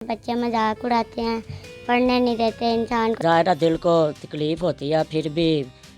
बच्चे मजाक उड़ाते हैं, पढ़ने नहीं देते इंसान को। ज़ाहिर है दिल को तकलीफ़ होती है, फिर भी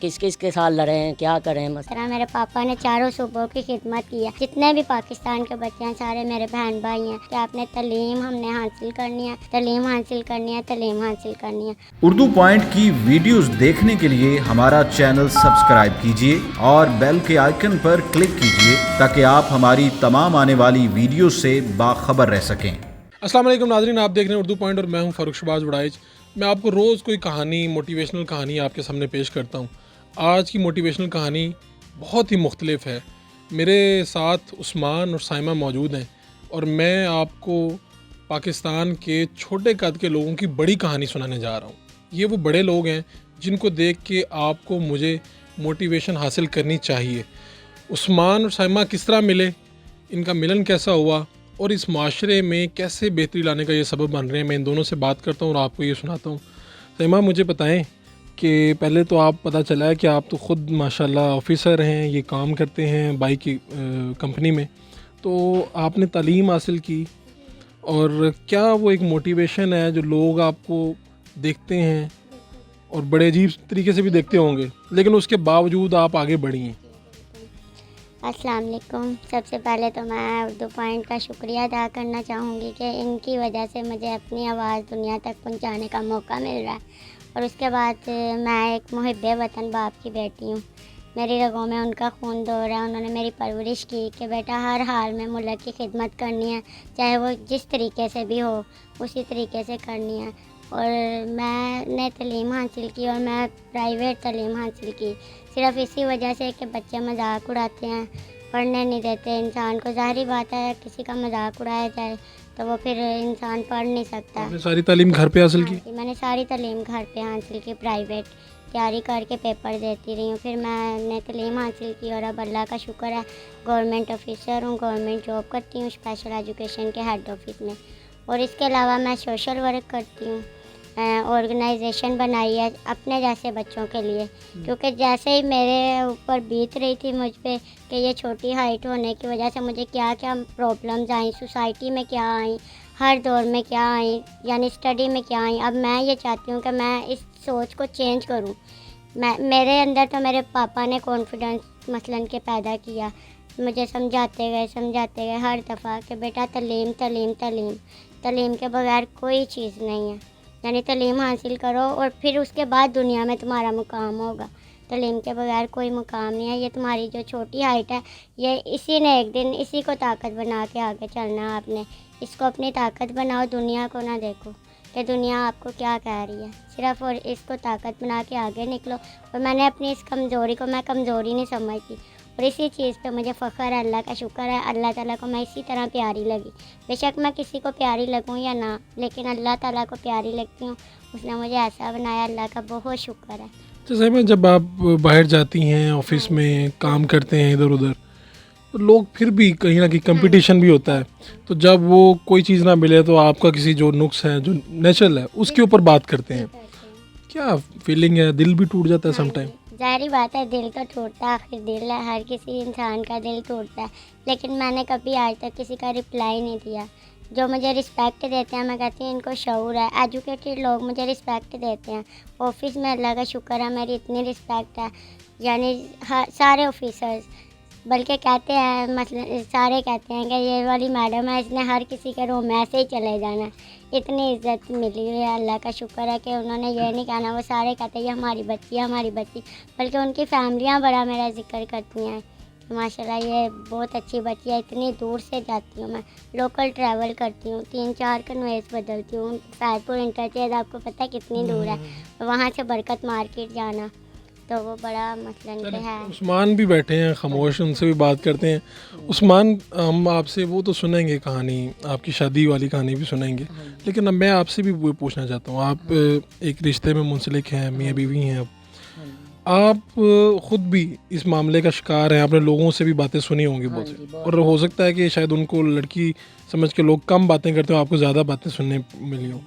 किस किस के साथ लड़ें, क्या करें। इस तरह मेरे पापा ने चारों सूबों की खिदमत की है। जितने भी पाकिस्तान के बच्चे हैं सारे मेरे बहन भाई हैं कि आपने तालीम हमने हासिल करनी है, तालीम हासिल करनी है, तालीम हासिल करनी है। उर्दू पॉइंट की वीडियोस देखने के लिए हमारा चैनल सब्सक्राइब कीजिए और बेल के आइकन पर क्लिक कीजिए ताकि आप हमारी तमाम आने वाली वीडियो से बाखबर रह सकें। अस्सलाम वालेकुम नाज़रीन, आप देख रहे हैं उर्दू पॉइंट और मैं हूं फ़ारूक शहबाज वड़ाइच। मैं आपको रोज़ कोई कहानी, मोटिवेशनल कहानी आपके सामने पेश करता हूं। आज की मोटिवेशनल कहानी बहुत ही मुख्तलिफ है। मेरे साथ उस्मान और साइमा मौजूद हैं और मैं आपको पाकिस्तान के छोटे कद के लोगों की बड़ी कहानी सुनाने जा रहा हूं। ये वो बड़े लोग हैं जिनको देख के आपको मुझे मोटिवेशन हासिल करनी चाहिए। उस्मान और साइमा किस तरह मिले, इनका मिलन कैसा हुआ और इस माशरे में कैसे बेहतरी लाने का ये सबब बन रहे हैं, मैं इन दोनों से बात करता हूँ और आपको ये सुनाता हूँ। साइमा, मुझे बताएं कि पहले तो आप पता चला है कि आप तो ख़ुद माशाल्लाह ऑफ़िसर हैं, ये काम करते हैं बाइक की कंपनी में, तो आपने तालीम हासिल की और क्या वो एक मोटिवेशन है जो लोग आपको देखते हैं और बड़े अजीब तरीके से भी देखते होंगे, लेकिन उसके बावजूद आप आगे बढ़ी हैं। अस्सलाम वालेकुम। सबसे पहले तो मैं उर्दू पॉइंट का शुक्रिया अदा करना चाहूँगी कि इनकी वजह से मुझे अपनी आवाज़ दुनिया तक पहुँचाने का मौका मिल रहा है। और उसके बाद मैं एक मुहिब्बे वतन बाप की बेटी हूँ। मेरी रगों में उनका खून दौड़ रहा है। उन्होंने मेरी परवरिश की कि बेटा हर हाल में मुल्क की खिदमत करनी है, चाहे वो जिस तरीके से भी हो उसी तरीके से करनी है। और मैंने तालीम हासिल की और मैं प्राइवेट तालीम हासिल की सिर्फ़ इसी वजह से कि बच्चे मजाक उड़ाते हैं, पढ़ने नहीं देते इंसान को। ज़ाहिर बात है किसी का मजाक उड़ाया जाए तो वो फिर इंसान पढ़ नहीं सकता। आपने सारी तालीम घर पे हासिल की? हाँ, मैंने सारी तालीम घर पे हासिल की, प्राइवेट तैयारी करके पेपर देती रही हूँ। फिर मैंने तालीम हासिल की और अब अल्लाह का शुक्र है गवर्नमेंट ऑफिसर हूँ, गवर्नमेंट जॉब करती हूँ स्पेशल एजुकेशन के हेड ऑफिस में। और इसके अलावा मैं सोशल वर्क करती हूँ, ऑर्गेनाइजेशन बनाई है अपने जैसे बच्चों के लिए, क्योंकि जैसे ही मेरे ऊपर बीत रही थी मुझ पे कि ये छोटी हाइट होने की वजह से मुझे क्या क्या प्रॉब्लम्स आई, सोसाइटी में क्या आई, हर दौर में क्या आई, यानी स्टडी में क्या आई। अब मैं ये चाहती हूँ कि मैं इस सोच को चेंज करूँ। मेरे अंदर तो मेरे पापा ने कॉन्फिडेंस मसलन के पैदा किया, मुझे समझाते गए हर दफ़ा कि बेटा तालीम तालीम तालीम, तालीम के बगैर कोई चीज़ नहीं है, यानी तालीम हासिल करो और फिर उसके बाद दुनिया में तुम्हारा मुकाम होगा। तालीम के बगैर कोई मुकाम नहीं है। ये तुम्हारी जो छोटी हाइट है ये इसी ने एक दिन इसी को ताकत बना के आगे चलना है। आपने इसको अपनी ताकत बनाओ, दुनिया को ना देखो कि दुनिया आपको क्या कह रही है, सिर्फ़ और इसको ताकत बना के आगे निकलो। और मैंने अपनी इस कमज़ोरी को मैं कमज़ोरी नहीं समझती और इसी चीज़ पे मुझे फ़ख्र है, अल्लाह का शुक्र है। अल्लाह ताला को मैं इसी तरह प्यारी लगी। बेशक मैं किसी को प्यारी लगूं या ना, लेकिन अल्लाह ताला को प्यारी लगती हूँ। उसने मुझे ऐसा बनाया, अल्लाह का बहुत शुक्र है। जैसे मैं जब आप बाहर जाती हैं, ऑफिस में काम करते हैं इधर उधर, तो लोग फिर भी कहीं ना कहीं कंपटीशन भी होता है, तो जब वो कोई चीज़ ना मिले तो आपका किसी जो नुक्स है, जो नेचुरल है, उसके ऊपर बात करते हैं। क्या फीलिंग है? दिल भी टूट जाता है समटाइम? ज़ाहिर बात है दिल तो टूटता है, आखिर दिल है, हर किसी इंसान का दिल टूटता है। लेकिन मैंने कभी आज तक किसी का रिप्लाई नहीं दिया। जो मुझे रिस्पेक्ट देते हैं मैं कहती हूँ इनको शऊर है। एजुकेटेड लोग मुझे रिस्पेक्ट देते हैं। ऑफिस में अल्लाह का शुक्र है मेरी इतनी रिस्पेक्ट है, यानी सारे ऑफिसर्स बल्कि कहते हैं, मतलब सारे कहते हैं कि ये वाली मैडम है, इसने हर किसी के रूम में ऐसे ही चले जाना। इतनी इज्जत मिली हुई है, अल्लाह का शुक्र है कि उन्होंने ये नहीं कहना। वो सारे कहते हैं ये हमारी बच्ची है, हमारी बच्ची, बल्कि उनकी फैमिलियाँ बड़ा मेरा जिक्र करती हैं। माशाल्लाह ये बहुत अच्छी बच्ची है। इतनी दूर से जाती हूँ मैं, लोकल ट्रैवल करती हूँ, 3-4 कन्वेस बदलती हूँ। फैजपुर इंटरचेंज आपको पता है कितनी दूर है, वहाँ से बरकत मार्केट जाना, तो वो बड़ा मसलन पे है। उस्मान भी बैठे हैं खामोश, उनसे भी बात करते हैं। उस्मान, हम आपसे वो तो सुनेंगे कहानी, आपकी शादी वाली कहानी भी सुनेंगे, लेकिन अब मैं आपसे भी वो पूछना चाहता हूँ। आप एक रिश्ते में मुंसलिक हैं, मियाँ बीवी हैं, अब आप ख़ुद भी इस मामले का शिकार हैं, आपने लोगों से भी बातें सुनी होंगी बहुत सी, और हो सकता है कि शायद उनको लड़की समझ के लोग कम बातें करते हो, आपको ज़्यादा बातें सुनने मिली हो।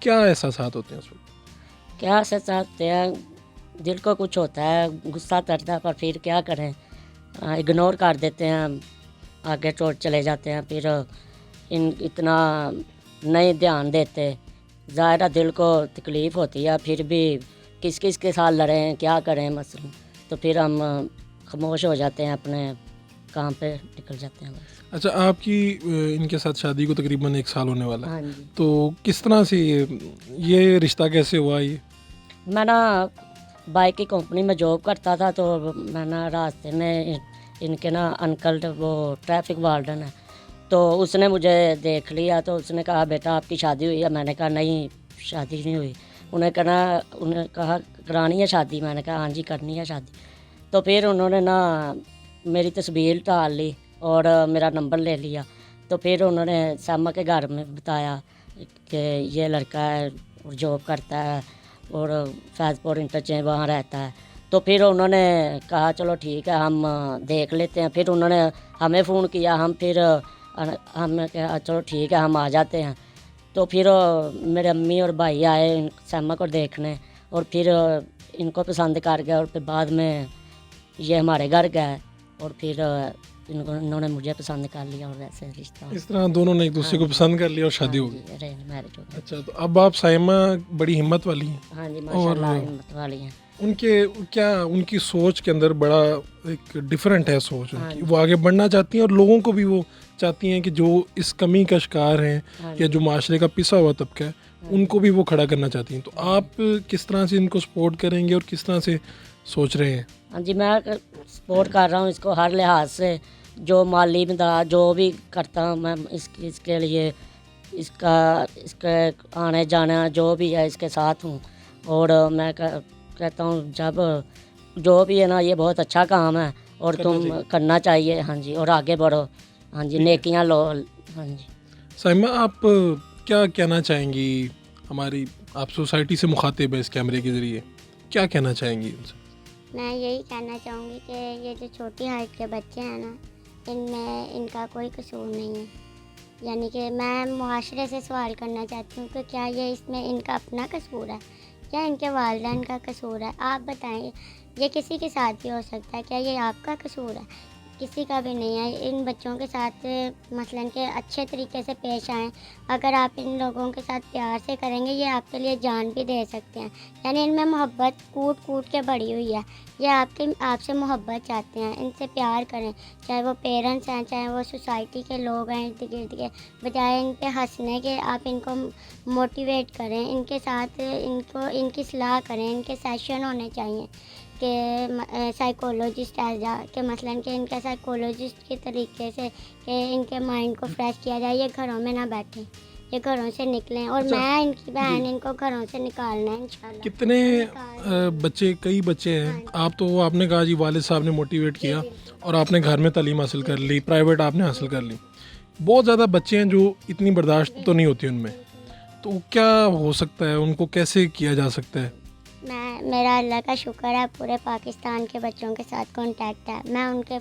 क्या एहसासात होते हैं उस वक्त? क्या एहसास हैं, दिल को कुछ होता है, गुस्सा करता है, पर फिर क्या करें, इग्नोर कर देते हैं, आगे चोट चले जाते हैं। फिर इतना नहीं ध्यान देते। ज़ाहिर दिल को तकलीफ़ होती है, फिर भी किस किस के साथ लड़ें, क्या करें मसलन, तो फिर हम खामोश हो जाते हैं, अपने काम पे निकल जाते हैं बस। अच्छा, आपकी इनके साथ शादी को तकरीबन 1 साल होने वाला है, हाँ जी। तो किस तरह से ये रिश्ता कैसे हुआ ये? मैं ना बाइक की कंपनी में जॉब करता था, तो मैं ना रास्ते में इनके ना अंकल वो ट्रैफिक वार्डन है, तो उसने मुझे देख लिया, तो उसने कहा बेटा आपकी शादी हुई है? मैंने कहा नहीं शादी नहीं हुई। उन्हें कहा करानी है शादी? मैंने कहा हाँ जी करनी है शादी। तो फिर उन्होंने ना मेरी तस्वीर डाल ली और मेरा नंबर ले लिया। तो फिर उन्होंने सामा के घर में बताया कि ये लड़का है और जॉब करता है और फैज़पुर इंटरचेंज वहाँ रहता है। तो फिर उन्होंने कहा चलो ठीक है हम देख लेते हैं। फिर उन्होंने हमें फ़ोन किया, हमने कहा चलो ठीक है हम आ जाते हैं। तो फिर मेरे अम्मी और भाई आए सामा को देखने, और फिर इनको पसंद कर गया, और फिर बाद में ये हमारे घर गए, और फिर इन्होंने मुझे पसंद कर लिया, और ऐसे रिश्ता हो इस तरह दोनों ने एक दूसरे को पसंद कर लिया और शादी हो गई। गया। अरेंज मैरिज हो गया। अच्छा, तो अब आप साइमा बड़ी हिम्मत वाली हैं। हाँ जी माशाल्लाह हिम्मत वाली हैं। उनकी सोच के अंदर बड़ा एक डिफरेंट है सोच उनकी, वो आगे बढ़ना चाहती हैं और लोगों को भी वो चाहती हैं कि जो इस कमी का शिकार हैं या जो माशरे का पिसा हुआ तबका है उनको भी वो खड़ा करना चाहती हैं। तो आप किस तरह से इनको सपोर्ट करेंगे और किस तरह से सोच रहे हैं? हाँ जी मैं सपोर्ट कर रहा हूँ इसको हर लिहाज से, जो माली मदद जो भी करता हूँ मैं इसके लिए, इसके आने जाना जो भी है इसके साथ हूँ। और मैं कहता हूँ जब जो भी है ना ये बहुत अच्छा काम है और तुम करना चाहिए। हाँ जी, और आगे बढ़ो। हाँ जी, नेकियां लो। हाँ जी। साइमा, आप क्या कहना चाहेंगी हमारी, आप सोसाइटी से मुखातिब है इस कैमरे के ज़रिए, क्या कहना चाहेंगी उनसे? मैं यही कहना चाहूँगी कि ये जो छोटी हाइट के बच्चे हैं ना, इनमें इनका कोई कसूर नहीं है। यानी कि मैं मुआशरे से सवाल करना चाहती हूँ कि क्या ये इसमें इनका अपना कसूर है या इनके वालिदैन का कसूर है? आप बताएं, ये किसी के साथ भी हो सकता है, क्या ये आपका कसूर है? किसी का भी नहीं है। इन बच्चों के साथ मसलन के अच्छे तरीके से पेश आएँ। अगर आप इन लोगों के साथ प्यार से करेंगे, ये आपके लिए जान भी दे सकते हैं। यानी इनमें मोहब्बत कूट कूट के बढ़ी हुई है। ये आपसे मोहब्बत चाहते हैं, इनसे प्यार करें, चाहे वो पेरेंट्स हैं, चाहे वो सोसाइटी के लोग हैं इर्द गिर्द के। बजाय इन पे हंसने के आप इनको मोटिवेट करें, इनके साथ इनकी सलाह करें। इनके सेशन होने चाहिए कि साइकोलॉजिस्ट आ के मसलन कि इनके साइकोलॉजिस्ट के तरीके से कि इनके माइंड को फ्रेश किया जाए। ये घरों में ना बैठें, ये घरों से निकलें। और मैं इनकी बहन, इनको घरों से निकालना है इंशाल्लाह। कितने बच्चे, कई बच्चे हैं, आप तो आपने कहा जी वालिद साहब ने मोटिवेट किया और आपने घर में तालीम हासिल कर ली, प्राइवेट आपने हासिल कर ली। बहुत ज़्यादा बच्चे हैं जो इतनी बर्दाश्त तो नहीं होती उनमें, तो क्या हो सकता है, उनको कैसे किया जा सकता है? मेरा अल्लाह का शुक्र है, पूरे पाकिस्तान के बच्चों के साथ कांटेक्ट है। मैं उनके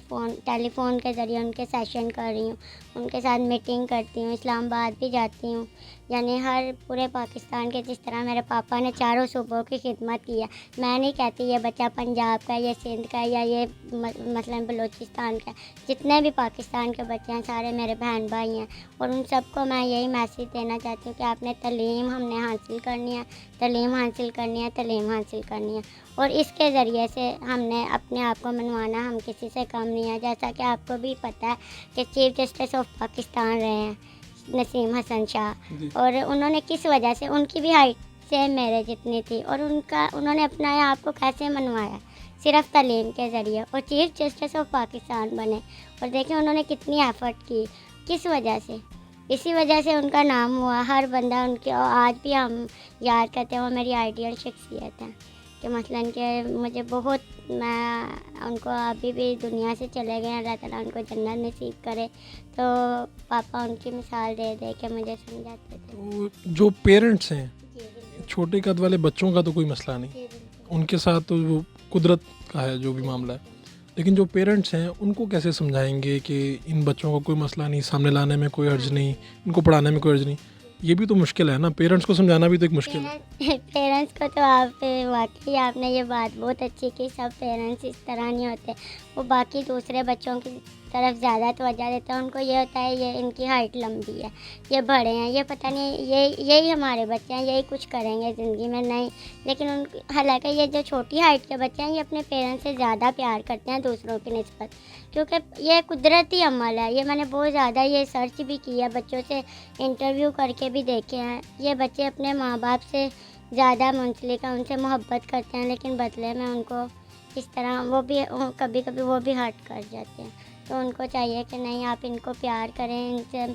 टेलीफ़ोन के ज़रिए उनके सेशन कर रही हूँ, उनके साथ मीटिंग करती हूँ, इस्लामाबाद भी जाती हूँ। यानी हर पूरे पाकिस्तान के, जिस तरह मेरे पापा ने चारों सूबों की खिदमत की है। मैं नहीं कहती ये बच्चा पंजाब का, ये सिंध का, या ये मसलन बलूचिस्तान का। जितने भी पाकिस्तान के बच्चे हैं सारे मेरे बहन भाई हैं, और उन सबको मैं यही मैसेज देना चाहती हूँ कि आपने तालीम हमने हासिल करनी है, तालीम हासिल करनी है, तालीम हासिल करनी है। और इसके ज़रिए से हमने अपने आप को मनवाना, हम किसी से कम नहीं है। जैसा कि आपको भी पता है कि चीफ जस्टिस ऑफ पाकिस्तान रहे हैं नसीम हसन शाह, और उन्होंने किस वजह से, उनकी भी हाइट से मेरे जितनी थी, और उन्होंने अपना आप को कैसे मनवाया, सिर्फ तालीम के ज़रिए, और चीफ जस्टिस ऑफ पाकिस्तान बने। और देखिए उन्होंने कितनी एफ़र्ट की, किस वजह से, इसी वजह से उनका नाम हुआ। हर बंदा उनके, और आज भी हम याद करते हैं, वो मेरी आइडियल शख्सियत है कि मसलन कि मुझे बहुत, मैं उनको अभी भी दुनिया से चले गए, अल्लाह ताला उनको जन्नत नसीब करे। तो पापा उनकी मिसाल दे दे के मुझे समझाते थे। तो जो पेरेंट्स हैं, छोटे कद वाले बच्चों का तो कोई मसला नहीं, उनके साथ तो वो कुदरत का है जो भी मामला है, लेकिन जो पेरेंट्स हैं उनको कैसे समझाएंगे कि इन बच्चों का कोई मसला नहीं, सामने लाने में कोई हर्ज नहीं, इनको पढ़ाने में कोई हर्ज नहीं? ये भी तो मुश्किल है ना, पेरेंट्स को समझाना भी तो एक मुश्किल है। पेरेंट्स को तो आप वाकई आपने ये बात बहुत अच्छी की, सब पेरेंट्स इस तरह नहीं होते। वो बाकी दूसरे बच्चों की तरफ ज़्यादा तवज्जो देते हैं। उनको ये होता है ये इनकी हाइट लंबी है, ये बड़े हैं, ये पता नहीं यही हमारे बच्चे हैं, यही कुछ करेंगे ज़िंदगी में, नहीं। लेकिन हालांकि ये जो छोटी हाइट के बच्चे हैं ये अपने पेरेंट्स से ज़्यादा प्यार करते हैं दूसरों की निस्बत, क्योंकि ये कुदरती अमल है। ये मैंने बहुत ज़्यादा ये सर्च भी किया, बच्चों से इंटरव्यू करके भी देखे हैं। ये बच्चे अपने माँ बाप से ज़्यादा मुंसलिक हैं, उनसे मोहब्बत करते हैं, लेकिन बदले में उनको इस तरह वो भी कभी कभी वो भी हर्ट कर जाते हैं। तो उनको चाहिए कि नहीं, आप इनको प्यार करें, इनसे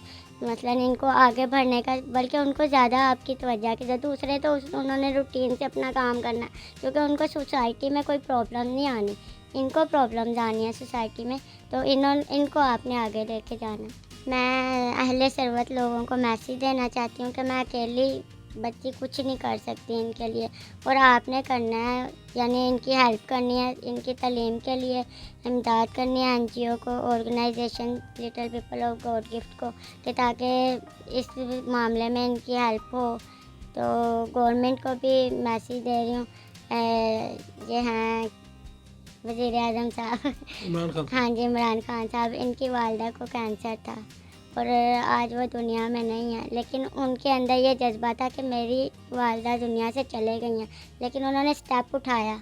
मसलन इनको आगे बढ़ने का, बल्कि उनको ज़्यादा आपकी तवज्जो की ज़रूरत। दूसरे तो उन्होंने रूटीन से अपना काम करना है, क्योंकि उनको सोसाइटी में कोई प्रॉब्लम नहीं आनी, इनको प्रॉब्लम्स आनी है सोसाइटी में, तो इनको आपने आगे लेके जाना। मैं अहले सरवत लोगों को मैसेज देना चाहती हूँ कि मैं अकेली बच्ची कुछ नहीं कर सकती इनके लिए, और आपने करना है, यानी इनकी हेल्प करनी है, इनकी तालीम के लिए इमदाद करनी है NGO को, organisation little people of God gift को, कि ताकि इस मामले में इनकी हेल्प हो। तो गवर्नमेंट को भी मैसेज दे रही हूँ, ये हैं वज़ीर आज़म साहब, हाँ जी, इमरान खान साहब, इनकी वालदा को कैंसर था और आज वो दुनिया में नहीं है, लेकिन उनके अंदर ये जज्बा था कि मेरी वालदा दुनिया से चले गई हैं, लेकिन उन्होंने स्टेप उठाया,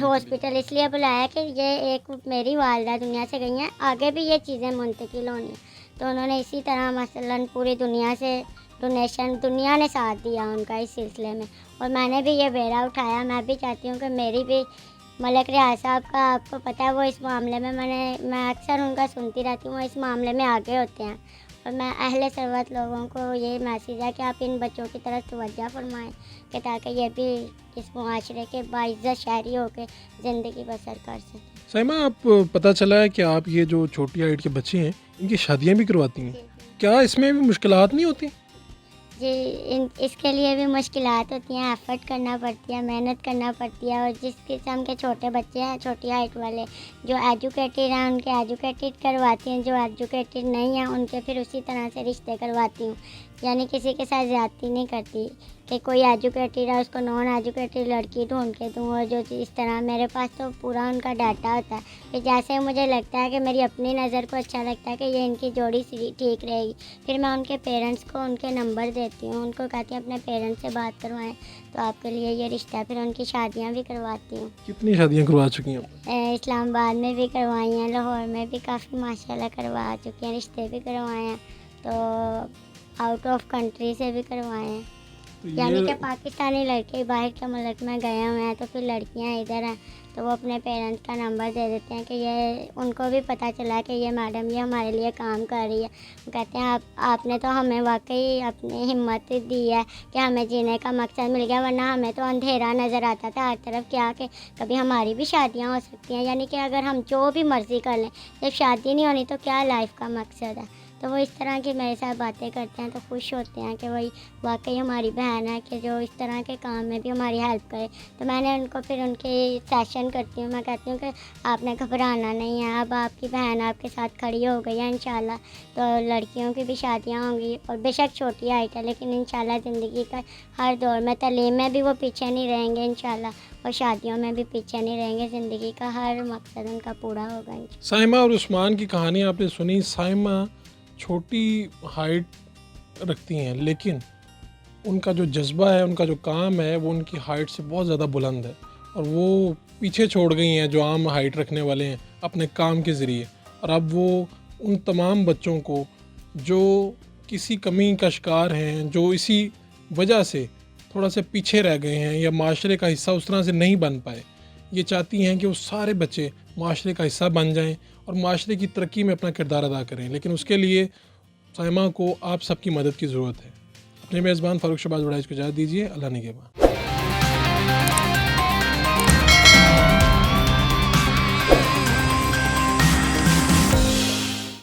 हॉस्पिटल इसलिए बुलाया कि ये एक मेरी वालदा दुनिया से गई हैं, आगे भी ये चीज़ें मुंतकिल होनी हैं। तो उन्होंने इसी तरह मसलन पूरी दुनिया से डोनेशन, दुनिया ने साथ दिया उनका इस सिलसिले में, और मैंने भी ये बेड़ा उठाया। मैं भी चाहती हूँ कि मेरी भी, मलक रियाज साहब का आपको पता है, वो इस मामले में मैं अक्सर उनका सुनती रहती हूँ, वो इस मामले में आगे होते हैं, और मैं अहले सरवत लोगों को ये मैसेज है कि आप इन बच्चों की तरफ तवज्जो फरमाएं, कि ताकि ये भी इस मुआशरे के बाइज़्ज़त शहरी होकर ज़िंदगी बसर कर सकें। साइमा, आप पता चला है कि आप ये जो छोटी हाइट के बच्चे हैं इनकी शादियाँ भी करवाती हैं, क्या इसमें भी मुश्किलात नहीं होती? जी, इसके लिए भी मुश्किलात होती हैं, एफ़र्ट करना पड़ती है, मेहनत करना पड़ती है। और जिस किस्म के छोटे बच्चे हैं, छोटी हाइट वाले, जो एजुकेटेड हैं उनके एजुकेटेड करवाती हैं, जो एजुकेटेड नहीं हैं उनके फिर उसी तरह से रिश्ते करवाती हूँ, यानी किसी के साथ ज़्यादती नहीं करती कि कोई एजुकेटेड है उसको नॉन एजुकेटेड लड़की ढूंढ के दूँ, और जो इस तरह मेरे पास तो पूरा उनका डाटा होता है। फिर जैसे मुझे लगता है कि मेरी अपनी नज़र को अच्छा लगता है कि ये इनकी जोड़ी ठीक रहेगी, फिर मैं उनके पेरेंट्स को उनके नंबर देती हूँ, उनको कहती हूँ अपने पेरेंट्स से बात करवाएं तो आपके लिए ये रिश्ता है। फिर उनकी शादियाँ भी करवाती हूँ। कितनी शादियाँ करवा चुकी हैं? इस्लामाबाद में भी करवाई हैं, लाहौर में भी काफ़ी माशाल्लाह करवा चुकी हैं, रिश्ते भी करवाए हैं, तो आउट ऑफ कंट्री से भी करवाए हैं, यानी कि पाकिस्तानी लड़के बाहर के मुल्क में गए हुए हैं, तो फिर लड़कियां इधर हैं तो वो अपने पेरेंट्स का नंबर दे देते हैं कि ये, उनको भी पता चला कि ये मैडम ये हमारे लिए काम कर रही है। वो कहते हैं आपने तो हमें वाकई अपनी हिम्मत दी है कि हमें जीने का मकसद मिल गया, वरना हमें तो अंधेरा नज़र आता था हर तरफ, क्या कि कभी हमारी भी शादियाँ हो सकती हैं, यानी कि अगर हम जो भी मर्ज़ी कर लें, जब शादी नहीं होनी तो क्या लाइफ का मकसद है। तो वो इस तरह की मेरे साथ बातें करते हैं तो खुश होते हैं कि वही वाकई हमारी बहन है कि जो इस तरह के काम में भी हमारी हेल्प करे। तो मैंने उनको फिर उनके सेशन करती हूँ, मैं कहती हूँ कि आपने घबराना नहीं है, अब आपकी बहन आपके साथ खड़ी हो गई है इंशाल्लाह, तो लड़कियों की भी शादियाँ होंगी, और बेशक छोटी हाइट है लेकिन इंशाल्लाह ज़िंदगी का हर दौर में, तालीम में भी वो पीछे नहीं रहेंगे इंशाल्लाह, और शादियों में भी पीछे नहीं रहेंगे, ज़िंदगी का हर मकसद उनका पूरा होगा। साइमा और उस्मान की कहानी आपने सुनी। साइमा छोटी हाइट रखती हैं, लेकिन उनका जो जज्बा है, उनका जो काम है, वो उनकी हाइट से बहुत ज़्यादा बुलंद है, और वो पीछे छोड़ गई हैं जो आम हाइट रखने वाले हैं अपने काम के ज़रिए। और अब वो उन तमाम बच्चों को जो किसी कमी का शिकार हैं, जो इसी वजह से थोड़ा से पीछे रह गए हैं या माशरे का हिस्सा उस तरह से नहीं बन पाए, ये चाहती हैं कि वो सारे बच्चे माशरे का हिस्सा बन जाएं और माशरे की तरक्की में अपना किरदार अदा करें। लेकिन उसके लिए साइमा को आप सबकी मदद की ज़रूरत है। अपने मेज़बान फ़ारूक शहबाज वड़ाइच को इजाज़त दीजिए। अल्लाह निगहबान।